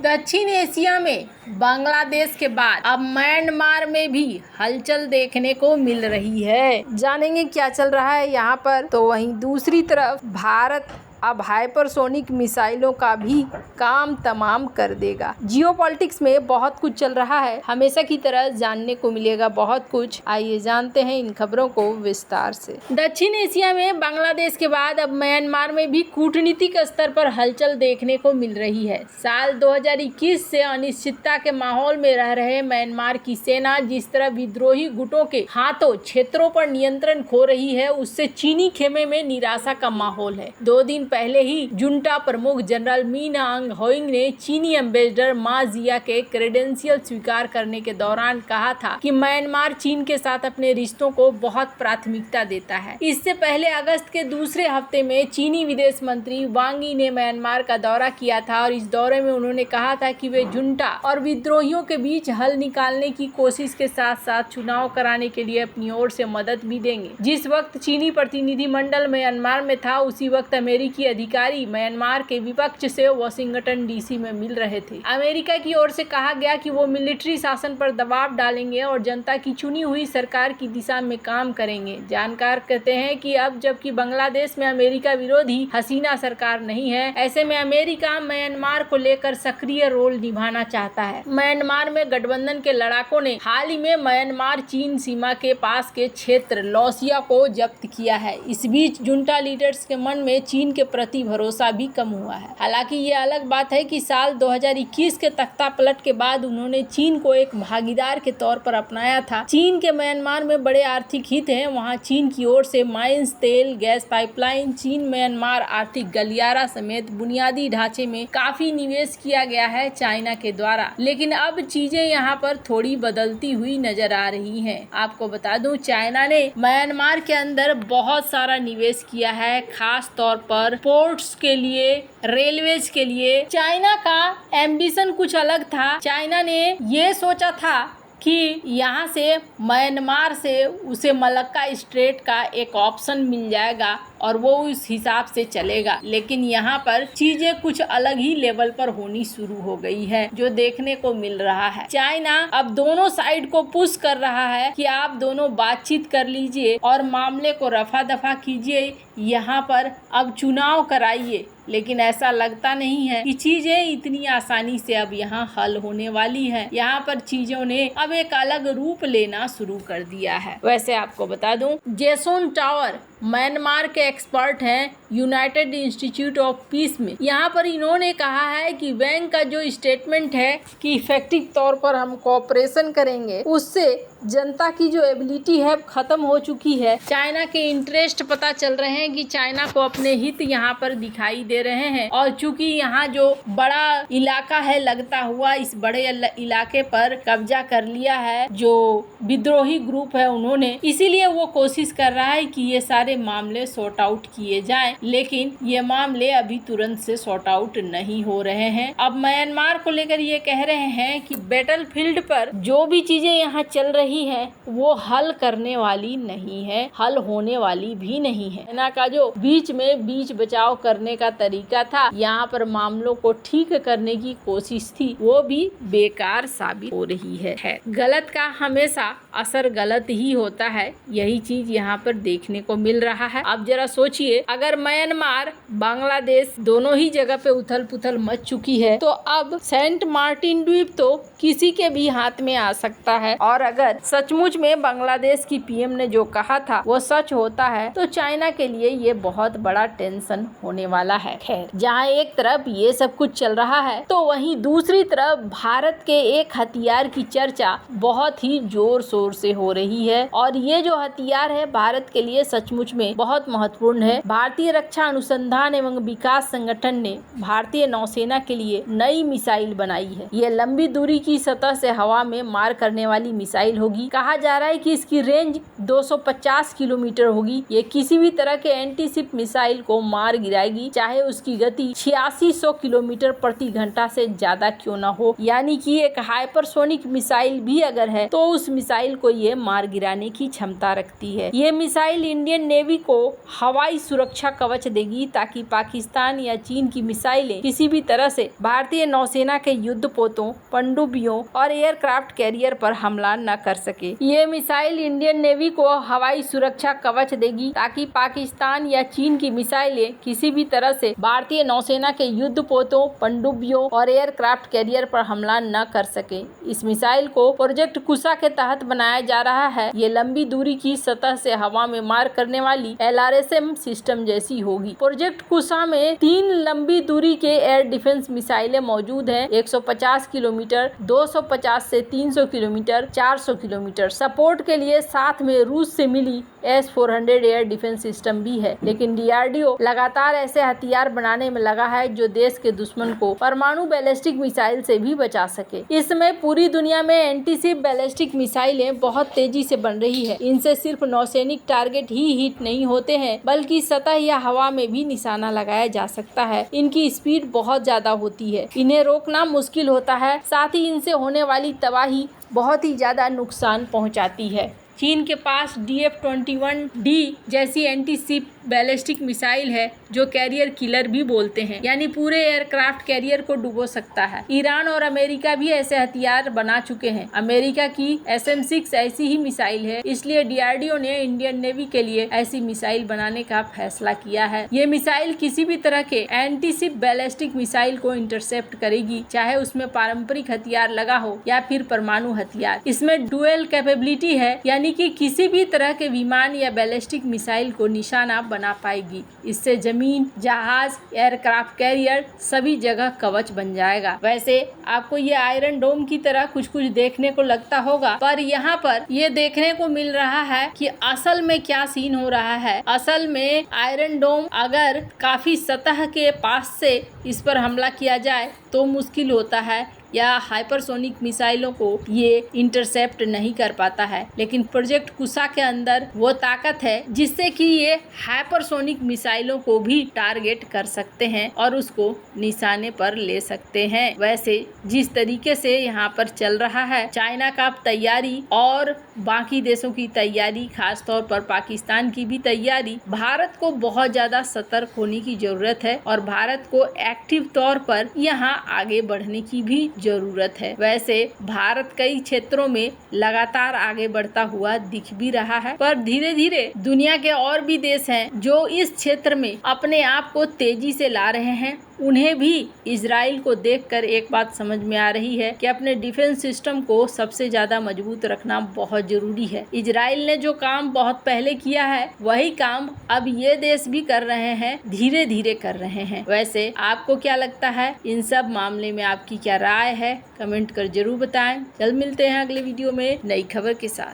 दक्षिण एशिया में बांग्लादेश के बाद अब म्यांमार में भी हलचल देखने को मिल रही है। जानेंगे क्या चल रहा है यहाँ पर। तो वहीं दूसरी तरफ भारत अब हाइपरसोनिक मिसाइलों का भी काम तमाम कर देगा। जियोपॉलिटिक्स में बहुत कुछ चल रहा है, हमेशा की तरह जानने को मिलेगा बहुत कुछ। आइए जानते हैं इन खबरों को विस्तार से। दक्षिण एशिया में बांग्लादेश के बाद अब म्यांमार में भी कूटनीतिक स्तर पर हलचल देखने को मिल रही है। साल 2021 से अनिश्चितता के माहौल में रह रहे म्यांमार की सेना जिस तरह विद्रोही गुटों के हाथों क्षेत्रों पर नियंत्रण खो रही है, उससे चीनी खेमे में निराशा का माहौल है। 2 दिन पहले ही जुंटा प्रमुख जनरल मिन आंग ह्वेइंग ने चीनी एम्बेसडर मा जिया के क्रेडेंशियल स्वीकार करने के दौरान कहा था कि म्यांमार चीन के साथ अपने रिश्तों को बहुत प्राथमिकता देता है। इससे पहले अगस्त के दूसरे हफ्ते में चीनी विदेश मंत्री वांग यी ने म्यांमार का दौरा किया था और इस दौरे में उन्होंने कहा था कि वे जुंटा और विद्रोहियों के बीच हल निकालने की कोशिश के साथ साथ चुनाव कराने के लिए अपनी ओर से मदद भी देंगे। जिस वक्त चीनी प्रतिनिधिमंडल म्यांमार में था, उसी वक्त अमेरिकी अधिकारी म्यांमार के विपक्ष से वाशिंगटन डीसी में मिल रहे थे। अमेरिका की ओर से कहा गया कि वो मिलिट्री शासन पर दबाव डालेंगे और जनता की चुनी हुई सरकार की दिशा में काम करेंगे। जानकार कहते हैं कि अब जबकि बांग्लादेश में अमेरिका विरोधी हसीना सरकार नहीं है, ऐसे में अमेरिका म्यांमार को लेकर सक्रिय रोल निभाना चाहता है। म्यांमार में गठबंधन के लड़ाकों ने हाल ही में म्यांमार चीन सीमा के पास के क्षेत्र लौसिया को जब्त किया है। इस बीच जुंटा लीडर्स के मन में चीन के प्रति भरोसा भी कम हुआ है। हालांकि ये अलग बात है कि साल 2021 के तख्ता पलट के बाद उन्होंने चीन को एक भागीदार के तौर पर अपनाया था। चीन के म्यांमार में बड़े आर्थिक हित हैं। वहां चीन की ओर से माइंस, तेल, गैस पाइपलाइन, चीन म्यांमार आर्थिक गलियारा समेत बुनियादी ढांचे में काफी निवेश किया गया है चाइना के द्वारा। लेकिन अब चीजें यहाँ पर थोड़ी बदलती हुई नजर आ रही हैं। आपको बता दूं, चाइना ने म्यांमार के अंदर बहुत सारा निवेश किया है, खास तौर पर पोर्ट्स के लिए, रेलवेज के लिए। चाइना का एम्बिशन कुछ अलग था। चाइना ने ये सोचा था कि यहाँ से म्यांमार से उसे मलक्का स्ट्रेट का एक ऑप्शन मिल जाएगा और वो उस हिसाब से चलेगा। लेकिन यहाँ पर चीजें कुछ अलग ही लेवल पर होनी शुरू हो गई है, जो देखने को मिल रहा है। चाइना अब दोनों साइड को पुश कर रहा है कि आप दोनों बातचीत कर लीजिए और मामले को रफा दफा कीजिए, यहाँ पर अब चुनाव कराइए। लेकिन ऐसा लगता नहीं है कि चीजें इतनी आसानी से अब यहाँ हल होने वाली हैं। यहाँ पर चीजों ने अब एक अलग रूप लेना शुरू कर दिया है। वैसे आपको बता दूं, जेसन टावर म्यांमार के एक्सपर्ट हैं यूनाइटेड इंस्टीट्यूट ऑफ पीस में। यहाँ पर इन्होंने कहा है कि बैंक का जो स्टेटमेंट है कि इफेक्टिव तौर पर हम कोऑपरेशन करेंगे, उससे जनता की जो एबिलिटी है खत्म हो चुकी है। चाइना के इंटरेस्ट पता चल रहे हैं कि चाइना को अपने हित यहाँ पर दिखाई दे रहे हैं और चूंकि यहाँ जो बड़ा इलाका है लगता हुआ, इस बड़े इलाके पर कब्जा कर लिया है जो विद्रोही ग्रुप है उन्होंने, इसीलिए वो कोशिश कर रहा है कि ये सारे मामले सॉर्ट आउट किए जाएं। लेकिन ये मामले अभी तुरंत से सॉर्ट आउट नहीं हो रहे हैं। अब म्यांमार को लेकर ये कह रहे हैं कि बैटलफील्ड पर जो भी चीजें यहाँ चल रही है वो हल करने वाली नहीं है, हल होने वाली भी नहीं है। सेना का जो बीच में बीच बचाव करने का तरीका था, यहाँ पर मामलों को ठीक करने की कोशिश थी, वो भी बेकार साबित हो रही है। गलत का हमेशा असर गलत ही होता है, यही चीज यहाँ पर देखने को मिल रहा है। अब जरा सोचिए, अगर म्यांमार बांग्लादेश दोनों ही जगह पे उथल पुथल मच चुकी है, तो अब सेंट मार्टिन द्वीप तो किसी के भी हाथ में आ सकता है। और अगर सचमुच में बांग्लादेश की पीएम ने जो कहा था वो सच होता है, तो चाइना के लिए ये बहुत बड़ा टेंशन होने वाला है। खैर, जहाँ एक तरफ ये सब कुछ चल रहा है, तो वहीं दूसरी तरफ भारत के एक हथियार की चर्चा बहुत ही जोर शोर से हो रही है। और ये जो हथियार है भारत के लिए सचमुच में बहुत महत्वपूर्ण है। भारतीय रक्षा अनुसंधान एवं विकास संगठन ने भारतीय नौसेना के लिए नई मिसाइल बनाई है। ये लंबी दूरी की सतह से हवा में मार करने वाली मिसाइल होगी। होगी। कहा जा रहा है कि इसकी रेंज 250 किलोमीटर होगी। ये किसी भी तरह के एंटीशिप मिसाइल को मार गिराएगी, चाहे उसकी गति 8600 किलोमीटर प्रति घंटा से ज्यादा क्यों ना हो। यानी कि एक हाइपरसोनिक मिसाइल भी अगर है तो उस मिसाइल को ये मार गिराने की क्षमता रखती है। ये मिसाइल इंडियन नेवी को हवाई सुरक्षा कवच देगी, ताकि पाकिस्तान या चीन की मिसाइलें किसी भी तरह से भारतीय नौसेना के युद्धपोतों, पनडुब्बियों और एयरक्राफ्ट कैरियर पर हमला न कर सके। ये मिसाइल इंडियन नेवी को हवाई सुरक्षा कवच देगी, ताकि पाकिस्तान या चीन की मिसाइलें किसी भी तरह से भारतीय नौसेना के युद्धपोतों, पनडुब्बियों और एयरक्राफ्ट कैरियर पर हमला न कर सके। इस मिसाइल को प्रोजेक्ट कुशा के तहत बनाया जा रहा है। ये लंबी दूरी की सतह से हवा में मार करने वाली LRSM सिस्टम जैसी होगी। प्रोजेक्ट कुशा में 3 लंबी दूरी के एयर डिफेंस मिसाइलें मौजूद हैं। 150 किलोमीटर, 250 से 300 किलोमीटर, 400 किलोमीटर। सपोर्ट के लिए साथ में रूस से मिली S-400 एयर डिफेंस सिस्टम भी है। लेकिन DRDO लगातार ऐसे हथियार बनाने में लगा है जो देश के दुश्मन को परमाणु बैलिस्टिक मिसाइल से भी बचा सके। इस समय पूरी दुनिया में एंटीशिप बैलिस्टिक मिसाइलें बहुत तेजी से बन रही है। इनसे सिर्फ नौसैनिक टारगेट ही हिट नहीं होते हैं, बल्कि सतह या हवा में भी निशाना लगाया जा सकता है। इनकी स्पीड बहुत ज्यादा होती है, इन्हें रोकना मुश्किल होता है, साथ ही इनसे होने वाली तबाही बहुत ही ज्यादा नुकसान पहुंचाती है। चीन के पास DF-21D जैसी एंटीशिप बैलिस्टिक मिसाइल है, जो कैरियर किलर भी बोलते हैं, यानी पूरे एयरक्राफ्ट कैरियर को डुबो सकता है। ईरान और अमेरिका भी ऐसे हथियार बना चुके हैं। अमेरिका की SM-6 ऐसी ही मिसाइल है, इसलिए DRDO ने इंडियन नेवी के लिए ऐसी मिसाइल बनाने का फैसला किया है। ये मिसाइल किसी भी तरह के एंटीशिप बैलिस्टिक मिसाइल को इंटरसेप्ट करेगी, चाहे उसमें पारंपरिक हथियार लगा हो या फिर परमाणु हथियार। इसमें डुअल कैपेबिलिटी है, यानी कि किसी भी तरह के विमान या बैलिस्टिक मिसाइल को निशाना बना पाएगी। इससे जमीन, जहाज, एयरक्राफ्ट कैरियर सभी जगह कवच बन जाएगा। वैसे आपको ये आयरन डोम की तरह कुछ कुछ देखने को लगता होगा, पर यहाँ पर ये देखने को मिल रहा है कि असल में क्या सीन हो रहा है। असल में आयरन डोम अगर काफी सतह के पास से इस पर हमला किया जाए तो मुश्किल होता है, या हाइपरसोनिक मिसाइलों को ये इंटरसेप्ट नहीं कर पाता है। लेकिन प्रोजेक्ट कुशा के अंदर वो ताकत है जिससे कि ये हाइपरसोनिक मिसाइलों को भी टारगेट कर सकते हैं और उसको निशाने पर ले सकते हैं। वैसे जिस तरीके से यहाँ पर चल रहा है, चाइना का तैयारी और बाकी देशों की तैयारी, खासतौर पर पाकिस्तान की भी तैयारी, भारत को बहुत ज्यादा सतर्क होने की जरूरत है और भारत को एक्टिव तौर पर यहाँ आगे बढ़ने की भी जरूरत है। वैसे भारत कई क्षेत्रों में लगातार आगे बढ़ता हुआ दिख भी रहा है, पर धीरे धीरे दुनिया के और भी देश हैं जो इस क्षेत्र में अपने आप को तेजी से ला रहे हैं। उन्हें भी इजराइल को देखकर एक बात समझ में आ रही है कि अपने डिफेंस सिस्टम को सबसे ज्यादा मजबूत रखना बहुत जरूरी है। इजराइल ने जो काम बहुत पहले किया है, वही काम अब ये देश भी कर रहे हैं, धीरे धीरे कर रहे हैं। वैसे आपको क्या लगता है, इन सब मामले में आपकी क्या राय है, कमेंट कर जरूर बताएं। जल्द मिलते हैं अगले वीडियो में नई खबर के साथ।